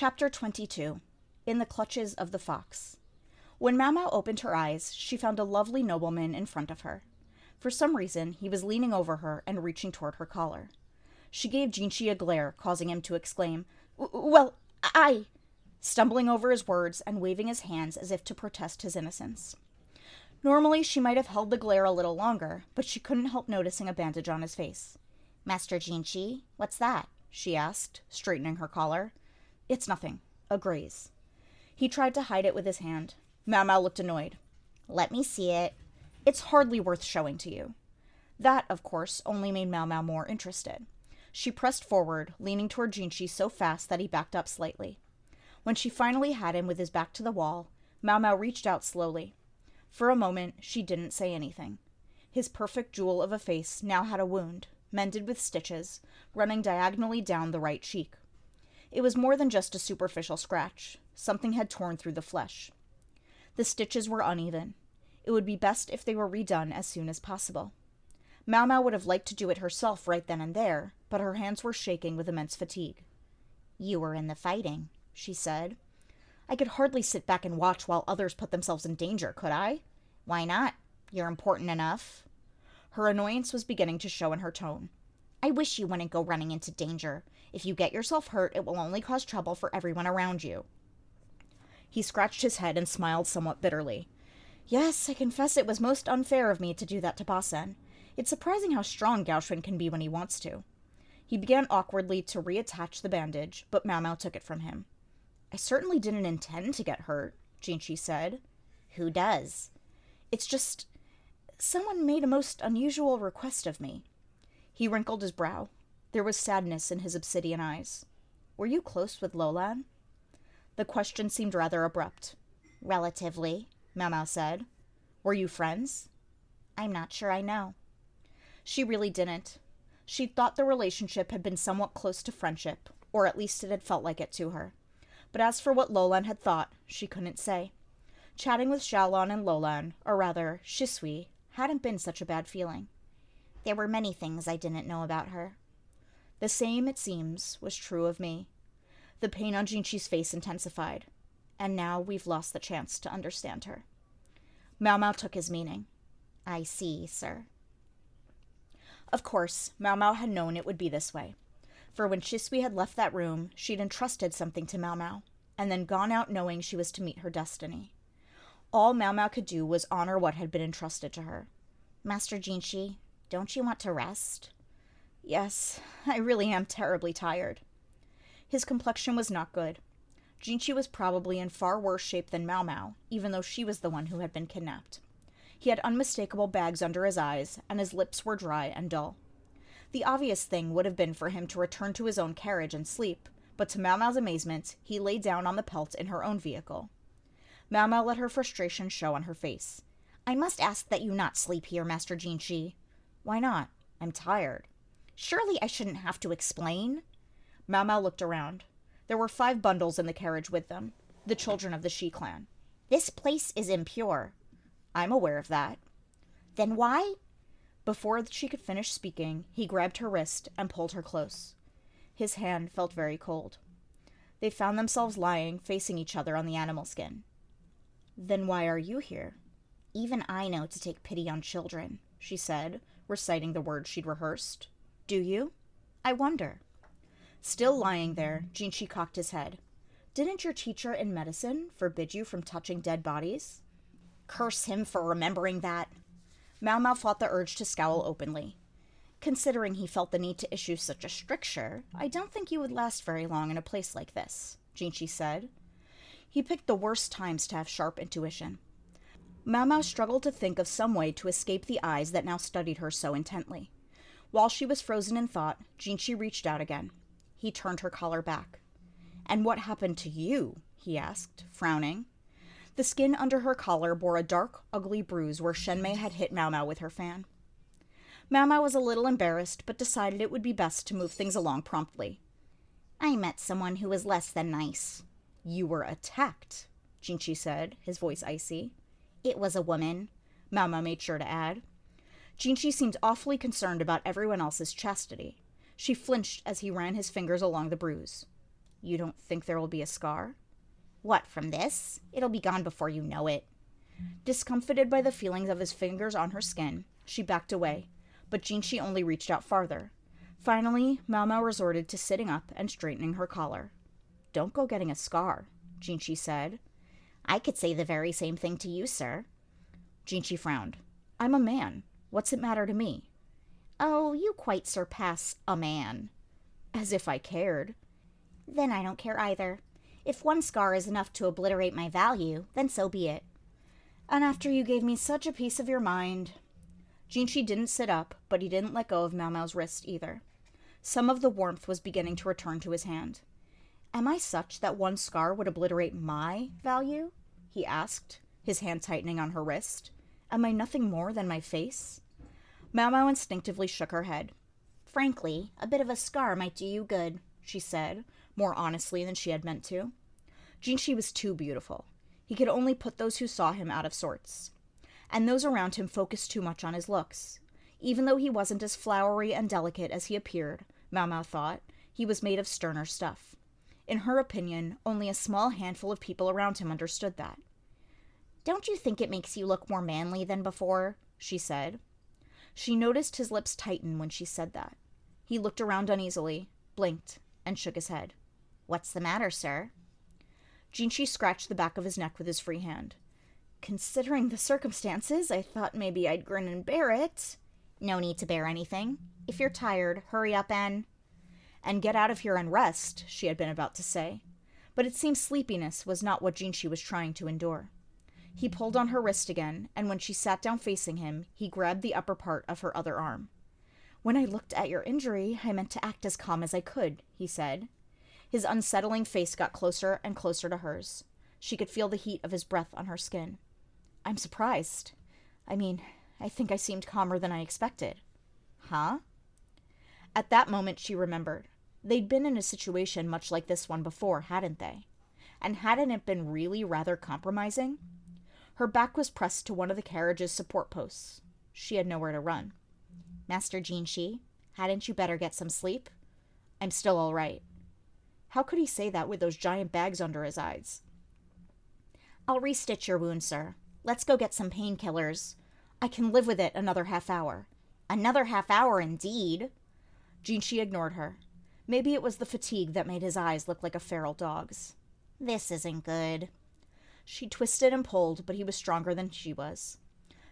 Chapter 22. In the Clutches of the Fox. When Mau Mau opened her eyes, she found a lovely nobleman in front of her. For some reason, he was leaning over her and reaching toward her collar. She gave Jinchi a glare, causing him to exclaim, "Well, I," stumbling over his words and waving his hands as if to protest his innocence. Normally, she might have held the glare a little longer, but she couldn't help noticing a bandage on his face. "Master Jinchi, what's that?" she asked, straightening her collar. "It's nothing. A graze." He tried to hide it with his hand. Mau Mau looked annoyed. "Let me see it." "It's hardly worth showing to you." That, of course, only made Mau Mau more interested. She pressed forward, leaning toward Jinchi so fast that he backed up slightly. When she finally had him with his back to the wall, Mau Mau reached out slowly. For a moment, she didn't say anything. His perfect jewel of a face now had a wound, mended with stitches, running diagonally down the right cheek. It was more than just a superficial scratch. Something had torn through the flesh. The stitches were uneven. It would be best if they were redone as soon as possible. Mau Mau would have liked to do it herself right then and there, but her hands were shaking with immense fatigue. "You were in the fighting," she said. "I could hardly sit back and watch while others put themselves in danger, could I?" "Why not? You're important enough." Her annoyance was beginning to show in her tone. "I wish you wouldn't go running into danger. If you get yourself hurt, it will only cause trouble for everyone around you." He scratched his head and smiled somewhat bitterly. "Yes, I confess it was most unfair of me to do that to Basen. It's surprising how strong Gaoxuan can be when he wants to." He began awkwardly to reattach the bandage, but Mau Mau took it from him. "I certainly didn't intend to get hurt," Jinchi said. "Who does?" "It's just... someone made a most unusual request of me." He wrinkled his brow. There was sadness in his obsidian eyes. "Were you close with Lolan?" The question seemed rather abrupt. "Relatively," Mau Mau said. "Were you friends?" "I'm not sure I know." She really didn't. She'd thought the relationship had been somewhat close to friendship, or at least it had felt like it to her. But as for what Lolan had thought, she couldn't say. Chatting with Xiaolon and Lolan, or rather, Shisui, hadn't been such a bad feeling. "There were many things I didn't know about her." The same, it seems, was true of me. The pain on Jinchi's face intensified. And now we've lost the chance to understand her. Mau Mau took his meaning. "I see, sir." Of course, Mau Mau had known it would be this way. For when Shisui had left that room, she'd entrusted something to Mau Mau, and then gone out knowing she was to meet her destiny. All Mau Mau could do was honor what had been entrusted to her. "Master Jinchi, don't you want to rest?" "Yes, I really am terribly tired." His complexion was not good. Jinchi was probably in far worse shape than Mau Mau, even though she was the one who had been kidnapped. He had unmistakable bags under his eyes, and his lips were dry and dull. The obvious thing would have been for him to return to his own carriage and sleep, but to Mau Mau's amazement, he lay down on the pelt in her own vehicle. Mau Mau let her frustration show on her face. "I must ask that you not sleep here, Master Jinchi." "Why not? I'm tired." "Surely I shouldn't have to explain." Mau Mau looked around. There were 5 bundles in the carriage with them, the children of the Shi clan. "This place is impure." "I'm aware of that." "Then why?" Before she could finish speaking, he grabbed her wrist and pulled her close. His hand felt very cold. They found themselves lying, facing each other on the animal skin. "Then why are you here?" "Even I know to take pity on children," she said, reciting the words she'd rehearsed. "Do you? I wonder." Still lying there, Jinchi cocked his head. "Didn't your teacher in medicine forbid you from touching dead bodies?" "Curse him for remembering that." Mau Mau fought the urge to scowl openly. "Considering he felt the need to issue such a stricture, I don't think you would last very long in a place like this," Jinchi said. He picked the worst times to have sharp intuition. Mau Mau struggled to think of some way to escape the eyes that now studied her so intently. While she was frozen in thought, Jinchi reached out again. He turned her collar back. "And what happened to you?" he asked, frowning. The skin under her collar bore a dark, ugly bruise where Shenmei had hit Mau Mau with her fan. Mau Mau was a little embarrassed, but decided it would be best to move things along promptly. "I met someone who was less than nice." "You were attacked," Jinchi said, his voice icy. "It was a woman," Mau Mau made sure to add. Jinchi seemed awfully concerned about everyone else's chastity. She flinched as he ran his fingers along the bruise. You don't think there will be a scar? What, from this? It'll be gone before you know it. Discomfited by the feelings of his fingers on her skin, she backed away, but Jinchi only reached out farther. Finally, Mao Mao resorted to sitting up and straightening her collar. Don't go getting a scar, Jinchi said. I could say the very same thing to you, sir. Jinchi frowned. I'm a man. What's it matter to me? Oh, you quite surpass a man. As if I cared. Then I don't care either. If one scar is enough to obliterate my value, then so be it. And after you gave me such a piece of your mind... Jinchi didn't sit up, but he didn't let go of Mao Mao's wrist either. Some of the warmth was beginning to return to his hand. Am I such that one scar would obliterate my value? He asked, his hand tightening on her wrist. Am I nothing more than my face? Mao Mao instinctively shook her head. Frankly, a bit of a scar might do you good, she said, more honestly than she had meant to. Jinchi was too beautiful. He could only put those who saw him out of sorts. And those around him focused too much on his looks. Even though he wasn't as flowery and delicate as he appeared, Mao Mao thought, he was made of sterner stuff. In her opinion, only a small handful of people around him understood that. Don't you think it makes you look more manly than before? She said. She noticed his lips tighten when she said that. He looked around uneasily, blinked, and shook his head. What's the matter, sir? Jinchi scratched the back of his neck with his free hand. Considering the circumstances, I thought maybe I'd grin and bear it. No need to bear anything. If you're tired, hurry up and get out of here and rest, she had been about to say. But it seemed sleepiness was not what Jinchi was trying to endure. He pulled on her wrist again, and when she sat down facing him, he grabbed the upper part of her other arm. When I looked at your injury, I meant to act as calm as I could, he said. His unsettling face got closer and closer to hers. She could feel the heat of his breath on her skin. I'm surprised. I think I seemed calmer than I expected. Huh? At that moment, she remembered. They'd been in a situation much like this one before, hadn't they? And hadn't it been really rather compromising? Her back was pressed to one of the carriage's support posts. She had nowhere to run. Master Jinchi, hadn't you better get some sleep? I'm still all right. How could he say that with those giant bags under his eyes? I'll restitch your wound, sir. Let's go get some painkillers. I can live with it another half hour. Another half hour, indeed. Jinchi ignored her. Maybe it was the fatigue that made his eyes look like a feral dog's. This isn't good. She twisted and pulled, but he was stronger than she was.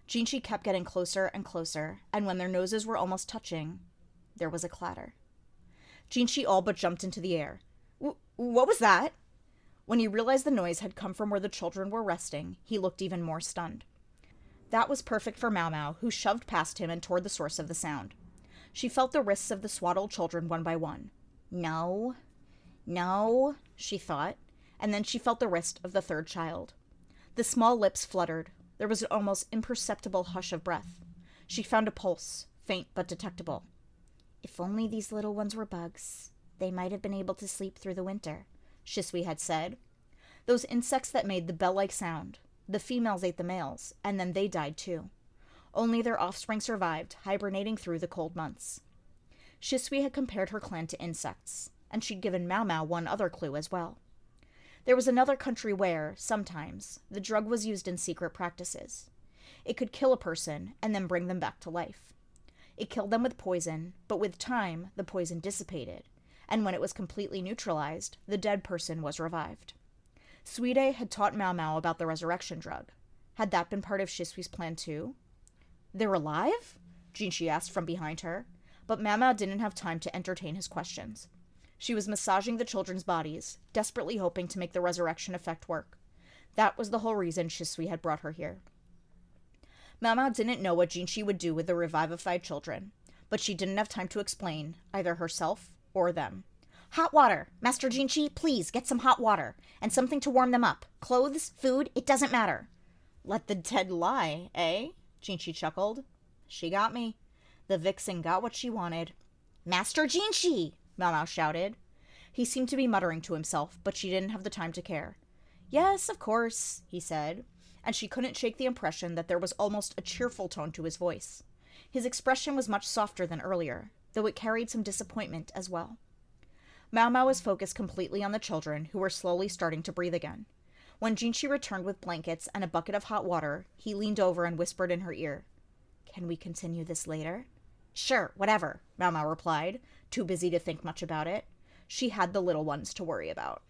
Jinchi kept getting closer and closer, and when their noses were almost touching, there was a clatter. Jinchi all but jumped into the air. What was that? When he realized the noise had come from where the children were resting, he looked even more stunned. That was perfect for Mao Mao, who shoved past him and toward the source of the sound. She felt the wrists of the swaddled children one by one. No, she thought, and then she felt the wrist of the third child. The small lips fluttered. There was an almost imperceptible hush of breath. She found a pulse, faint but detectable. If only these little ones were bugs, they might have been able to sleep through the winter, Shisui had said. Those insects that made the bell-like sound. The females ate the males, and then they died too. Only their offspring survived, hibernating through the cold months. Shisui had compared her clan to insects, and she'd given Mao Mao one other clue as well. There was another country where, sometimes, the drug was used in secret practices. It could kill a person and then bring them back to life. It killed them with poison, but with time, the poison dissipated, and when it was completely neutralized, the dead person was revived. Suide had taught Mao Mao about the resurrection drug. Had that been part of Shisui's plan too? They're alive? Jinchi asked from behind her, but Mao Mao didn't have time to entertain his questions. She was massaging the children's bodies, desperately hoping to make the resurrection effect work. That was the whole reason Shisui had brought her here. Mao Mao didn't know what Jinchi would do with the revivified children, but she didn't have time to explain, either herself or them. Hot water! Master Jinchi, please, get some hot water, and something to warm them up. Clothes, food, it doesn't matter. Let the dead lie, eh? Jinchi chuckled. She got me. The vixen got what she wanted. Master Jinchi! Mao Mao shouted. He seemed to be muttering to himself, but she didn't have the time to care. Yes, of course, he said, and she couldn't shake the impression that there was almost a cheerful tone to his voice. His expression was much softer than earlier, though it carried some disappointment as well. Mao Mao was focused completely on the children, who were slowly starting to breathe again. When Jinchi returned with blankets and a bucket of hot water, he leaned over and whispered in her ear, "Can we continue this later?" "Sure, whatever," Mao Mao replied, too busy to think much about it. She had the little ones to worry about.